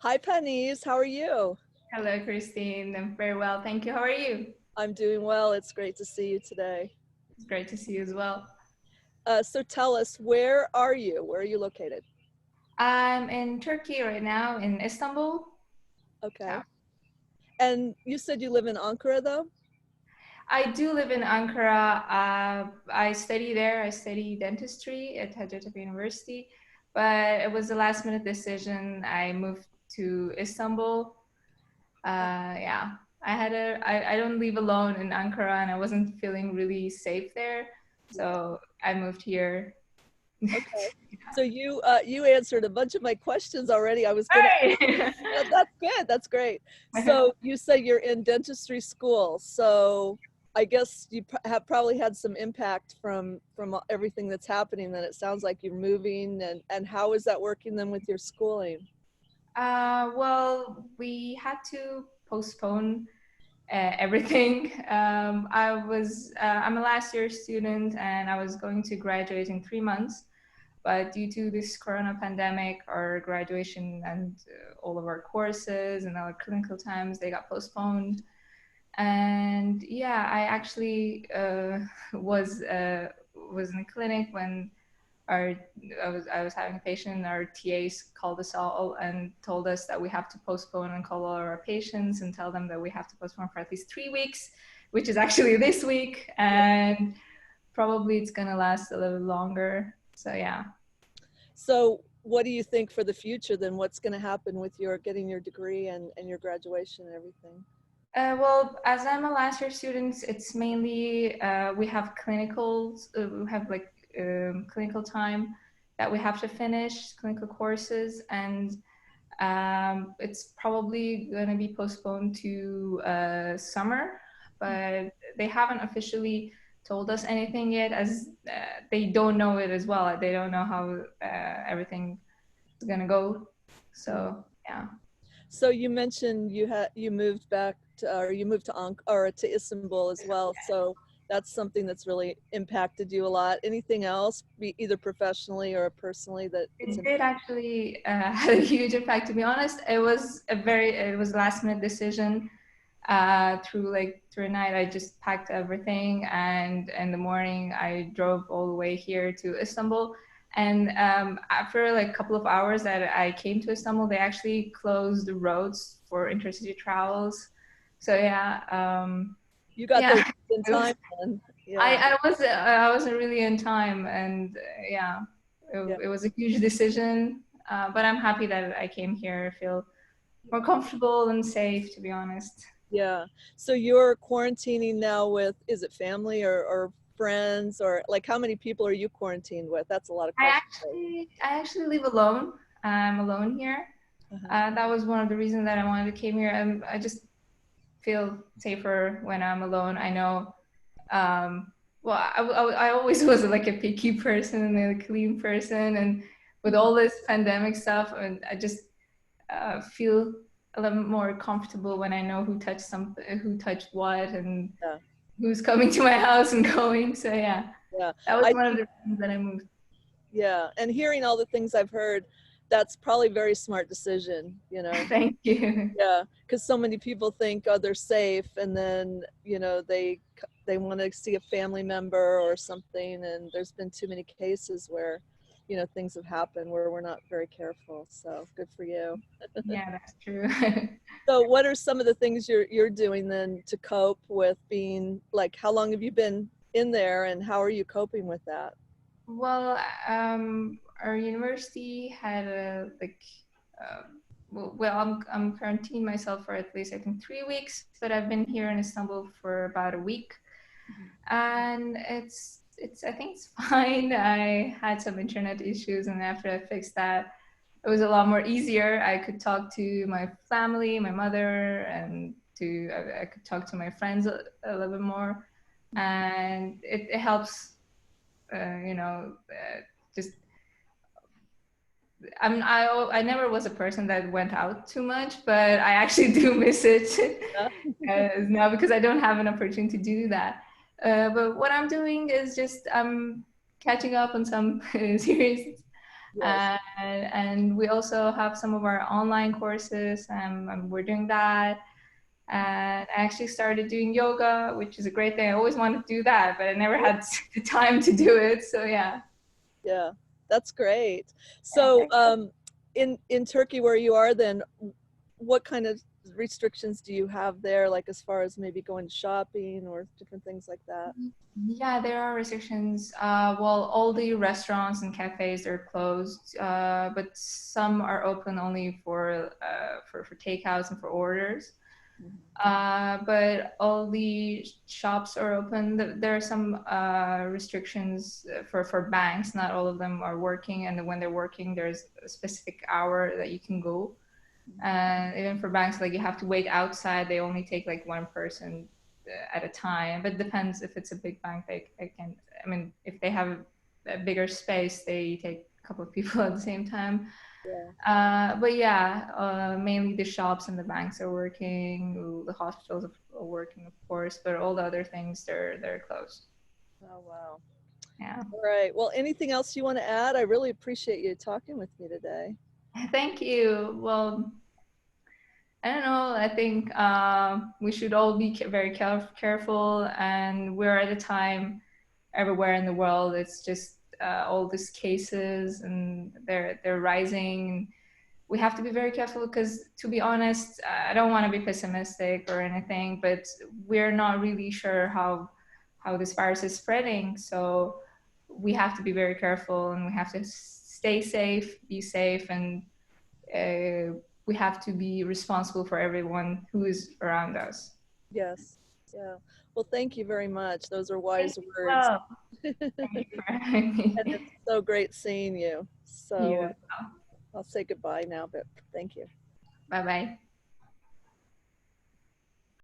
Hi, Paniz. How are you? Hello, Christine. I'm very well. Thank you. How are you? I'm doing well. It's great to see you today. It's great to see you as well. So tell us, where are you? Where are you located? I'm in Turkey right now, in Istanbul. Okay. Yeah. And you said you live in Ankara, though? I do live in Ankara. I study there. I study dentistry at Hacettepe University, but it was a last minute decision. I moved to Istanbul. Yeah, I don't live alone in Ankara, and I wasn't feeling really safe there, Yeah. so I moved here. Okay. So you answered a bunch of my questions already. I was gonna. Hey! That's good. That's great. So you say you're in dentistry school. So I guess you have probably had some impact from everything that's happening. Then it sounds like you're moving, and how is that working then with your schooling? Well, we had to postpone everything. I'm a last year student and I was going to graduate in 3 months, but due to this corona pandemic, our graduation and all of our courses and our clinical times, they got postponed. And yeah, I actually was in a clinic when our I was having a patient and our TAs called us all and told us that we have to postpone and call all our patients and tell them that we have to postpone for at least 3 weeks, which is actually this week, and probably it's gonna last a little longer. So yeah. So what do you think for the future then? What's going to happen with your getting your degree and your graduation and everything? Well, as I'm a last year student, it's mainly we have clinicals, we have like clinical time that we have to finish, clinical courses, and it's probably going to be postponed to summer, but they haven't officially told us anything yet, as they don't know it as well. They don't know how everything is going to go. Mm. So yeah. So you mentioned you moved back to, or you moved to or to Istanbul as well. So that's something that's really impacted you a lot. Anything else, either professionally or personally, that it's It did actually had a huge impact. To be honest, it was a last minute decision. Through a night, I just packed everything, and in the morning, I drove all the way here to Istanbul. And after like a couple of hours that I came to Istanbul, they actually closed the roads for intercity travels. So yeah, you got there yeah, just in it was, time then. Yeah, I wasn't really in time, and yeah, yeah. it was a huge decision. But I'm happy that I came here. I feel more comfortable and safe, to be honest. Yeah. So you're quarantining now with, is it family or friends, or like how many people are you quarantined with? That's a lot of questions. I actually live alone. I'm alone here. Uh-huh. That was one of the reasons that I wanted to came here. I just feel safer when I'm alone. I know. Um, well, I always was like a picky person and a clean person, and with Mhm. all this pandemic stuff, and I just feel a little more comfortable when I know who touched what, and Yeah. who's coming to my house and going. So yeah, Yeah. that was I one of think, the reasons that I moved. yeah. And hearing all the things I've heard, that's probably a very smart decision, Thank you. Yeah, because so many people think, oh, they're safe, and then they want to see a family member or something, and there's been too many cases where, things have happened where we're not very careful. So good for you. Yeah, that's true. So what are some of the things you're doing then to cope with being like? How long have you been in there, and how are you coping with that? Well, our university had a uh, I'm quarantined myself for at least I think 3 weeks, but I've been here in Istanbul for about a week, and it's I think it's fine. I had some internet issues, and after I fixed that, it was a lot more easier. I could talk to my family, my mother, and I could talk to my friends a little bit more, and it helps. Just I never was a person that went out too much, but I actually do miss it Yeah. now because I don't have an opportunity to do that. But what I'm doing is just I'm catching up on some series. Yes. And we also have some of our online courses, and we're doing that. And I actually started doing yoga, which is a great thing. I always wanted to do that, but I never had the time to do it. So yeah. Yeah, that's great. So, in Turkey, where you are, then, what kind of restrictions do you have there, like as far as maybe going shopping or different things like that? Yeah, there are restrictions. Well, all the restaurants and cafes are closed, but some are open only for takeouts and for orders. Mhm. But all the shops are open. There are some restrictions for banks. Not all of them are working, and when they're working, there's a specific hour that you can go. And even for banks, like you have to wait outside. They only take like one person at a time. But it depends if it's a big bank. They can. I mean, if they have a bigger space, they take a couple of people at the same time. Yeah. But yeah, mainly the shops and the banks are working. The hospitals are working, of course, but all the other things they're closed. Oh, wow. Yeah. All right. Well, anything else you want to add? I really appreciate you talking with me today. Thank you. Well, I don't know. I think we should all be very careful, and we're at a time everywhere in the world. It's just all these cases, and they're rising. We have to be very careful because, to be honest, I don't want to be pessimistic or anything, but we're not really sure how this virus is spreading. So we have to be very careful, and we have to stay safe, be safe, and we have to be responsible for everyone who is around us. Yes. Yeah. Well, thank you very much. Those are Thank wise you. words. Well, thank you for having And it's me. so great seeing you. So You. I'll say goodbye now, but thank you. Bye bye.